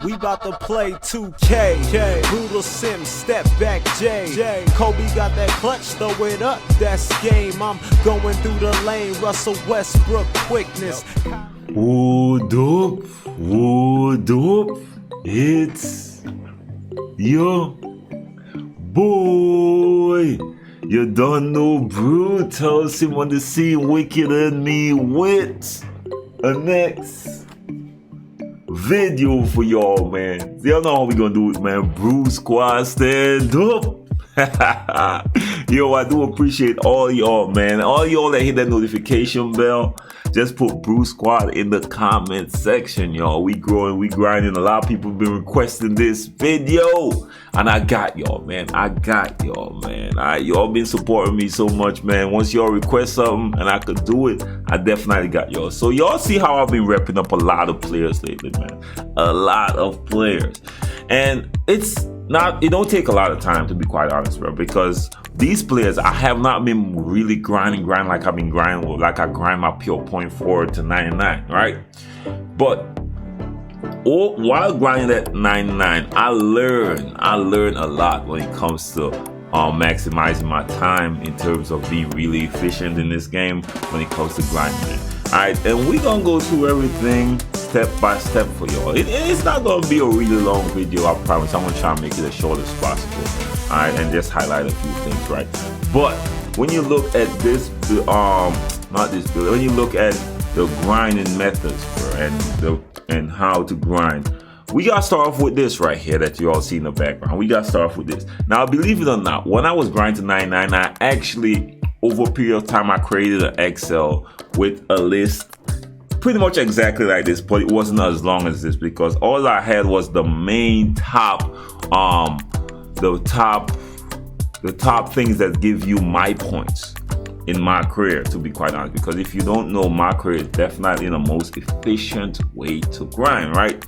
We about to play 2K. Brutalsim, step back J. Kobe got that clutch, throw it up, that's game. I'm going through the lane, Russell Westbrook quickness. What up? It's your boy. You don't know Brutalsim on the scene, wickeder than me with a next video for y'all, man. Y'all know how we gonna do it, man. Brew Squad, stand up. Yo, I do appreciate all y'all, man. All y'all that hit that notification bell. Just put Brew Squad in the comment section, y'all. We growing, we grinding. A lot of people been requesting this video, and I got y'all, man. Y'all been supporting me so much, man. Once y'all request something and I could do it, I definitely got y'all. So y'all see how I've been repping up a lot of players lately, man. A lot of players, and it don't take a lot of time, to be quite honest, bro, because these players, I have not been really grinding like I've been grinding, like I grind my pure point forward to 99, right? But while grinding at 99, I learn a lot when it comes to maximizing my time in terms of being really efficient in this game when it comes to grinding. Alright, and we're gonna go through everything step by step for y'all. It's not gonna be a really long video, I promise. I'm gonna try and make it as short as possible. Alright, and just highlight a few things, right? But when you look at this, when you look at the grinding methods, bro, and how to grind, we gotta start off with this right here that you all see in the background. We gotta start off with this. Now, believe it or not, when I was grinding to 99, I actually, over a period of time, I created an Excel with a list pretty much exactly like this, but it wasn't as long as this because all I had was the main the top things that give you my points in mycareer, to be quite honest, because if you don't know, mycareer is definitely the most efficient way to grind, right?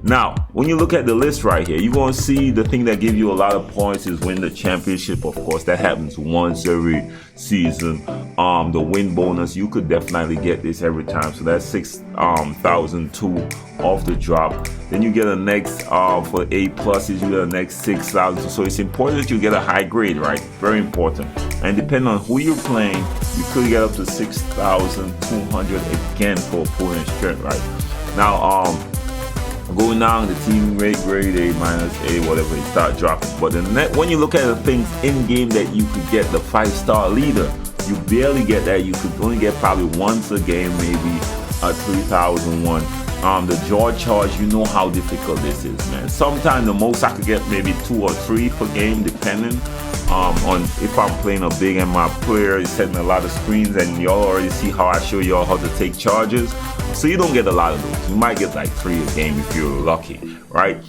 Now, when you look at the list right here, you're going to see the thing that gives you a lot of points is win the championship. Of course, that happens once every season. The win bonus, you could definitely get this every time. So that's 6,002 off the drop. Then you get a next, for A pluses, you get a next 6,000. So it's important that you get a high grade, right? Very important. And depending on who you're playing, you could get up to 6,200 again for opponent strength, right? Now, going down the team rate grade A minus A, whatever, it start dropping. But when you look at the things in game that you could get, the 5-star leader, you barely get that. You could only get probably once a game, maybe a 3,001. The jaw charge, you know how difficult this is, man. Sometimes the most I could get maybe 2 or 3 per game, depending on if I'm playing a big and my player is setting a lot of screens, and y'all already see how I show y'all how to take charges. So you don't get a lot of those. You might get like 3 a game if you're lucky, right?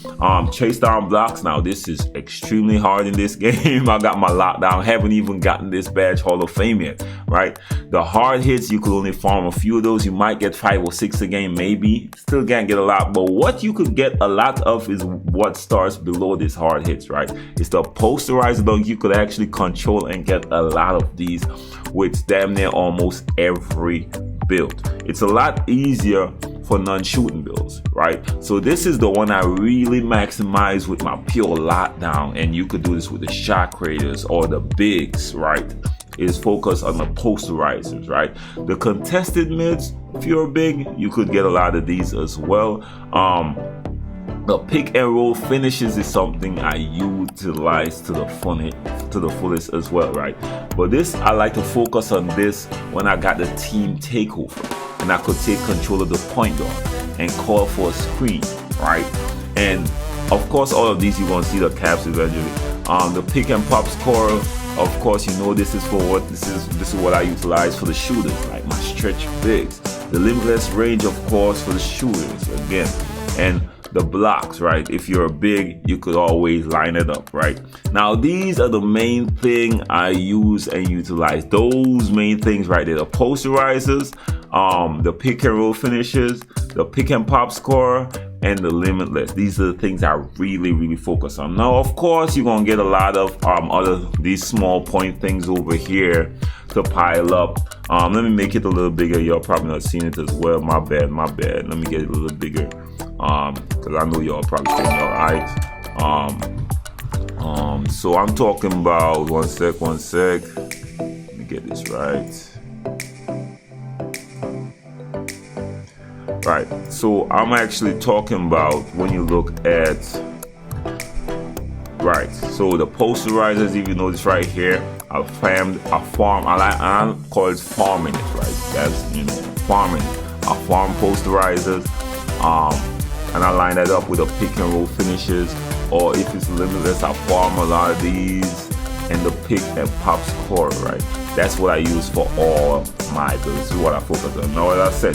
Chase down blocks. Now this is extremely hard in this game. I got my lockdown. Haven't even gotten this badge Hall of Fame yet, right? The hard hits, you could only farm a few of those. You might get 5 or 6 a game, maybe. Still can't get a lot. But what you could get a lot of is what starts below these hard hits, right? It's the posterizer dunk. You could actually control and get a lot of these with damn near almost every build. It's a lot easier for non-shooting builds, right? So this is the one I really maximize with my pure lockdown, and you could do this with the shot creators or the bigs, right? Is focus on the posterizers, right? The contested mids, if you're big, you could get a lot of these as well. The pick and roll finishes is something I utilize to the fullest as well, right? But this, I like to focus on this when I got the team takeover and I could take control of the point guard and call for a screen, right? And of course, all of these you're gonna see the caps eventually. The pick and pop scorer, of course, you know this is for what this is what I utilize for the shooters, like my stretch bigs. The limitless range, of course, for the shooters again, and the blocks, right? If you're big, you could always line it up, right? Now, these are the main thing I use and utilize. Those main things right there: the posterizers, the pick and roll finishes, the pick and pop scorer, and the limitless. These are the things I really focus on. Now, of course, you're gonna get a lot of these small point things over here to pile up. Let me make it a little bigger. Y'all probably not seen it as well. My bad. Let me get it a little bigger. because I know y'all probably saying y'all right. So I'm talking about one sec. Let me get this right. Right. So I'm actually talking about when you look at right. So the posterizers, if you notice right here, I call it farming it, right? That's farming. I farm posterizers. And I line that up with a pick and roll finishes, or if it's limitless, I farm a lot of these and the pick and pop score, right? That's what I use for all my builds. This is what I focus on. Now, as I said,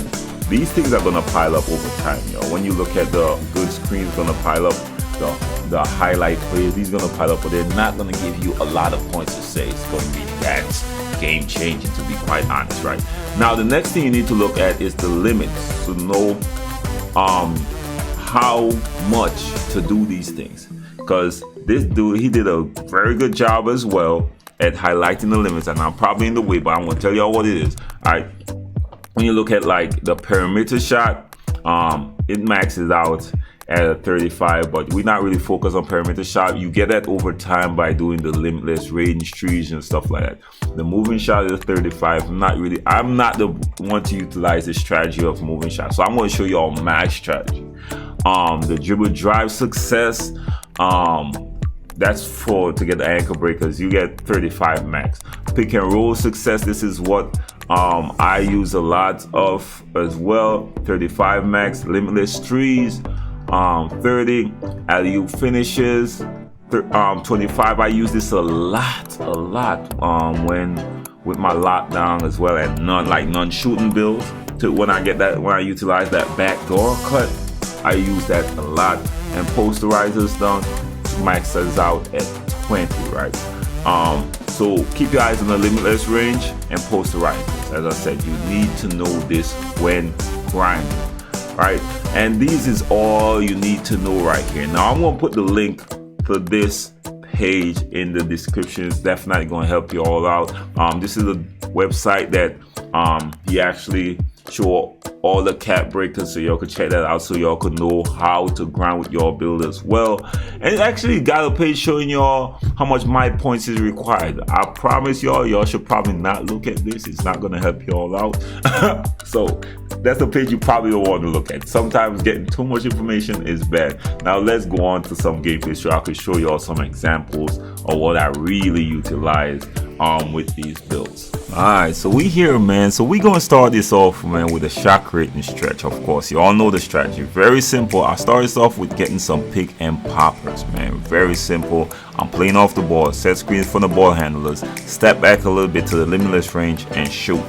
these things are gonna pile up over time, y'all. When you look at the good screens, gonna pile up. The highlight plays, these gonna pile up, but they're not gonna give you a lot of points to say it's gonna be that game changing, to be quite honest, right? Now, the next thing you need to look at is the limits to know how much to do these things, because this dude, he did a very good job as well at highlighting the limits, and I'm probably in the way, but I'm gonna tell y'all what it is. All right, when you look at like the perimeter shot, it maxes out at a 35, but we're not really focused on perimeter shot. You get that over time by doing the limitless range trees and stuff like that. The moving shot is 35. I'm not the one to utilize the strategy of moving shot, so I'm going to show you all my strategy. The dribble drive success, that's to get the ankle breakers. You get 35 max. Pick and roll success, this is what I use a lot of as well. 35 max. Limitless trees, 30. Alley-oop finishes, 25. I use this a lot when with my lockdown as well, and non shooting builds. When I utilize that backdoor cut, I use that a lot. And posterizers done maxes out at 20, right? So keep your eyes on the limitless range and posterizers. As I said, you need to know this when grinding, right? And this is all you need to know right here. Now I'm gonna put the link for this page in the description. It's definitely gonna help you all out. This is a website that he actually show all the cap breakers, so y'all could check that out, so y'all could know how to grind with your build as well. And it actually got a page showing y'all how much my points is required. I promise y'all should probably not look at this. It's not gonna help y'all out. So that's a page you probably don't want to look at. Sometimes getting too much information is bad. Now let's go on to some gameplay so I can show y'all some examples of what I really utilize with these builds. Alright, so we here, man. So we gonna start this off, man, with a shot creating stretch. Of course, you all know the strategy. Very simple. I start this off with getting some pick and poppers, man. Very simple. I'm playing off the ball, set screens from the ball handlers, step back a little bit to the limitless range and shoot.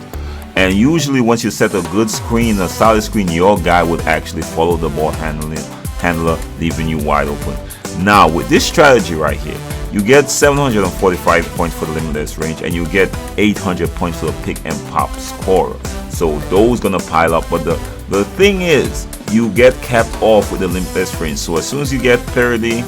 And usually once you set a good screen, a solid screen, your guy would actually follow the ball handler, leaving you wide open. Now with this strategy right here, you get 745 points for the limitless range, and you get 800 points for the pick and pop scorer. So those gonna pile up, but the thing is, you get capped off with the limitless range. So as soon as you get 30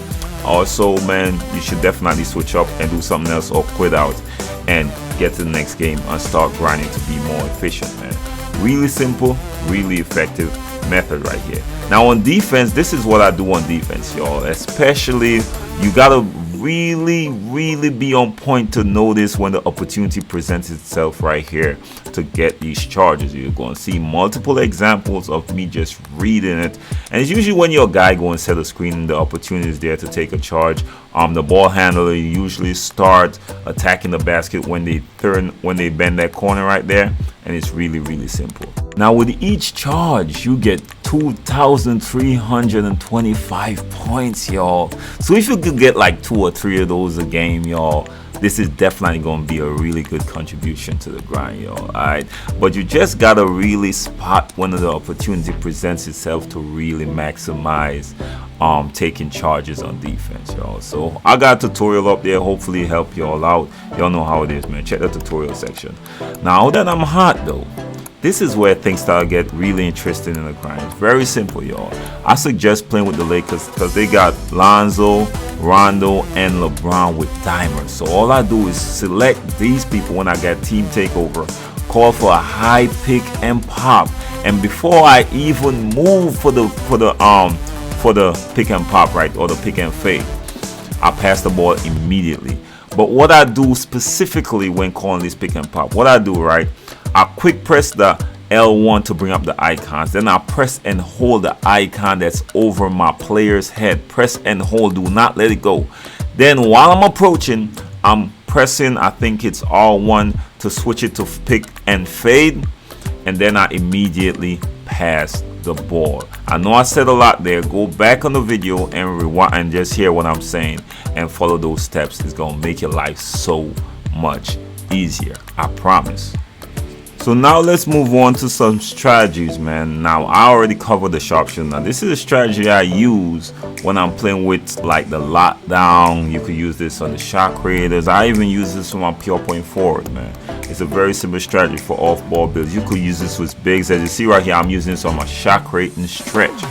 or so, man, you should definitely switch up and do something else, or quit out and get to the next game and start grinding to be more efficient, man. Really simple, really effective method right here. Now on defense, this is what I do on defense, y'all. Especially, you gotta really be on point to notice when the opportunity presents itself right here to get these charges. You're going to see multiple examples of me just reading it, and it's usually when your guy go and set a screen and the opportunity is there to take a charge. The ball handler usually start attacking the basket when they bend that corner right there, and it's really simple. Now with each charge, you get 2,325 points, y'all. So if you could get like 2 or 3 of those a game, y'all, this is definitely going to be a really good contribution to the grind, y'all. Alright, but you just gotta really spot when the opportunity presents itself to really maximize taking charges on defense, y'all. So I got a tutorial up there, hopefully help y'all out. Y'all know how it is, man. Check the tutorial section. Now that I'm hot though, this is where things start to get really interesting in the grind. It's very simple, y'all. I suggest playing with the Lakers because they got Lonzo, Rondo, and LeBron with diamonds. So all I do is select these people when I get team takeover call for a high pick and pop. And before I even move for the pick and pop, right, or the pick and fade, I pass the ball immediately. But what I do specifically when calling this pick and pop, what I do, right, I quick press the L1 to bring up the icons. Then I press and hold the icon that's over my player's head. Press and hold, do not let it go. Then while I'm approaching, I'm pressing, I think it's R1 to switch it to pick and fade. And then I immediately pass the ball. I know I said a lot there. Go back on the video and rewind and just hear what I'm saying and follow those steps. It's gonna make your life so much easier, I promise. So now let's move on to some strategies, man. Now I already covered the sharpshooter. Now this is a strategy I use when I'm playing with like the lockdown. You could use this on the shot creators. I even use this for my pure point forward, man. It's a very simple strategy for off-ball builds. You could use this with bigs. As you see right here, I'm using this on my shot creating stretch.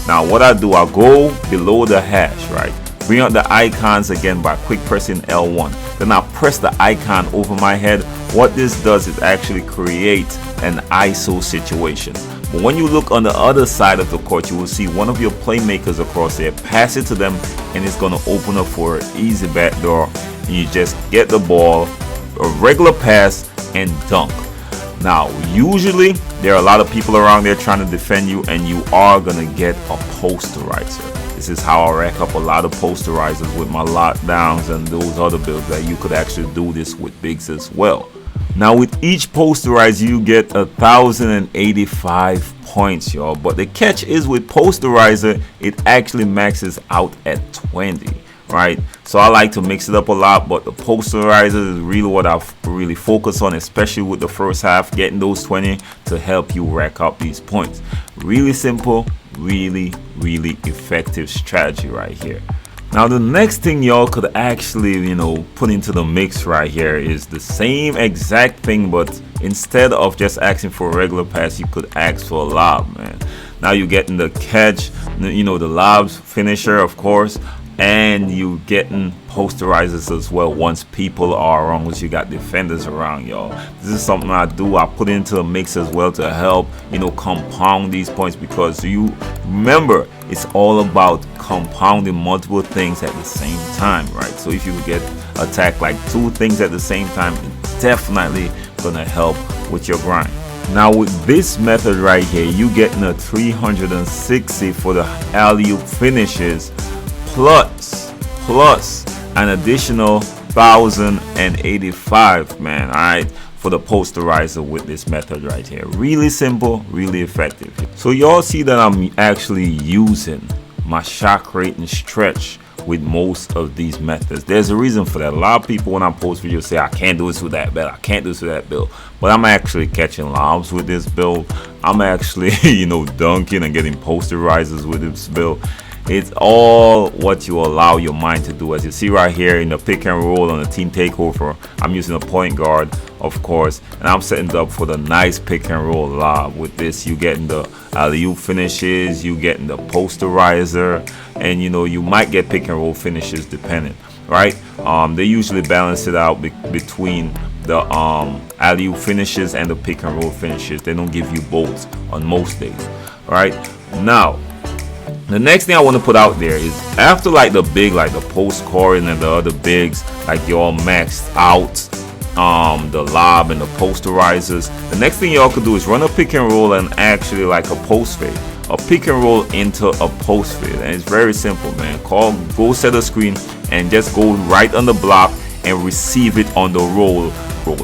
Now what I do, I go below the hash, right? Bring up the icons again by quick pressing L1. Then I press the icon over my head. What this does is actually create an ISO situation. But when you look on the other side of the court, you will see one of your playmakers across there. Pass it to them and it's going to open up for an easy backdoor. And you just get the ball, a regular pass, and dunk. Now usually there are a lot of people around there trying to defend you, and you are going to get a posterizer. This is how I rack up a lot of posterizers with my lockdowns and those other builds that you could actually do this with bigs as well. Now with each posterizer you get 1,085 points, y'all. But the catch is with posterizer, it actually maxes out at 20, right? So I like to mix it up a lot, but the posterizer is really what I've really focused on, especially with the first half, getting those 20 to help you rack up these points. Really simple, really effective strategy right here. Now the next thing y'all could actually, put into the mix right here is the same exact thing, but instead of just asking for a regular pass, you could ask for a lob, man. Now you're getting the catch, the lobs finisher, of course, and you getting posterizers as well once people are around, once you got defenders around, y'all. This is something I do. I put into the mix as well to help compound these points, because you remember it's all about compounding multiple things at the same time, right? So if you get attacked like 2 things at the same time, it's definitely gonna help with your grind. Now with this method right here, you getting a 360 for the alley-oop finishes, plus an additional 1,085, man. All right, for the posterizer with this method right here. Really simple, really effective. So y'all see that I'm actually using my shot creating stretch with most of these methods. There's a reason for that. A lot of people when I post videos say I can't do this with that build, I can't do this with that build, but I'm actually catching lobs with this build. I'm actually dunking and getting posterizers with this build. It's all what you allow your mind to do. As you see right here in the pick and roll on the team takeover, I'm using a point guard, of course, and I'm setting it up for the nice pick and roll lob. With this, you getting the alley-oop finishes, you getting the posterizer, and you might get pick and roll finishes depending, right? They usually balance it out between the alley-oop finishes and the pick and roll finishes. They don't give you both on most days, right? Now the next thing I want to put out there is, after like the post scoring and the other bigs, like y'all maxed out the lob and the posterizers, the next thing y'all could do is run a pick and roll and actually like a post fade, a pick and roll into a post fade. And it's very simple, man. Go set a screen and just go right on the block and receive it on the roll.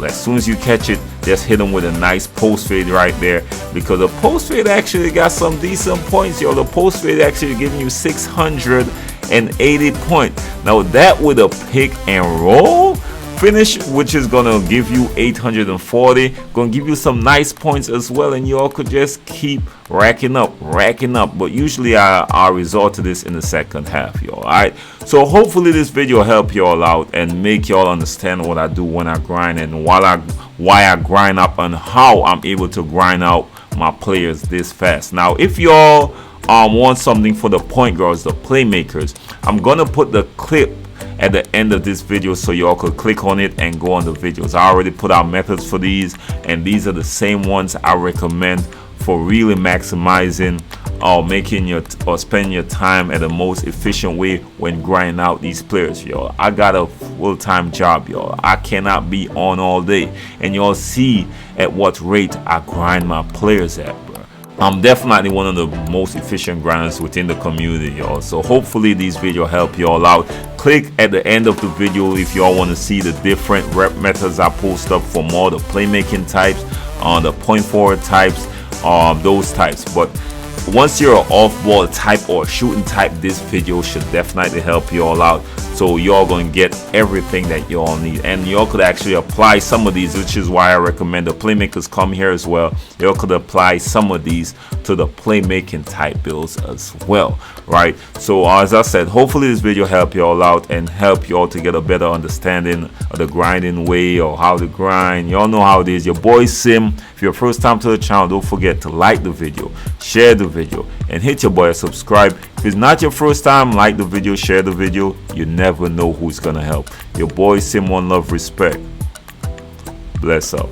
As soon as you catch it, just hit them with a nice post fade right there, because the post fade actually got some decent points, yo. The post fade actually giving you 680 points. Now that with a pick and roll finish, which is gonna give you 840, gonna give you some nice points as well, and y'all could just keep racking up. But usually I resort to this in the second half, y'all. Alright, so hopefully this video help y'all out and make y'all understand what I do when I grind, and why I grind up, and how I'm able to grind out my players this fast. Now if y'all want something for the point guards, the playmakers, I'm gonna put the clip at the end of this video so y'all could click on it and go on the videos. I already put out methods for these, and these are the same ones I recommend for really maximizing or making your or spending your time at the most efficient way when grinding out these players, y'all. I got a full-time job, y'all. I cannot be on all day, and y'all see at what rate I grind my players at, bro. I'm definitely one of the most efficient grinders within the community, y'all. So hopefully these videos help y'all out. Click at the end of the video if y'all want to see the different rep methods I post up for more the playmaking types, the point forward types, those types. But once you're an off-ball type or shooting type, this video should definitely help you all out. So y'all gonna get everything that y'all need, and y'all could actually apply some of these, which is why I recommend the playmakers come here as well. Y'all could apply some of these to the playmaking type builds as well, right? So as I said, hopefully this video help y'all out and help y'all to get a better understanding of the grinding way or how to grind. Y'all know how it is. Your boy Sim. If you're first time to the channel, don't forget to like the video, share the video, and hit your boy a subscribe. If it's not your first time, like the video, share the video. You never know who's gonna help. Your boy Sim, one love, respect. Bless up.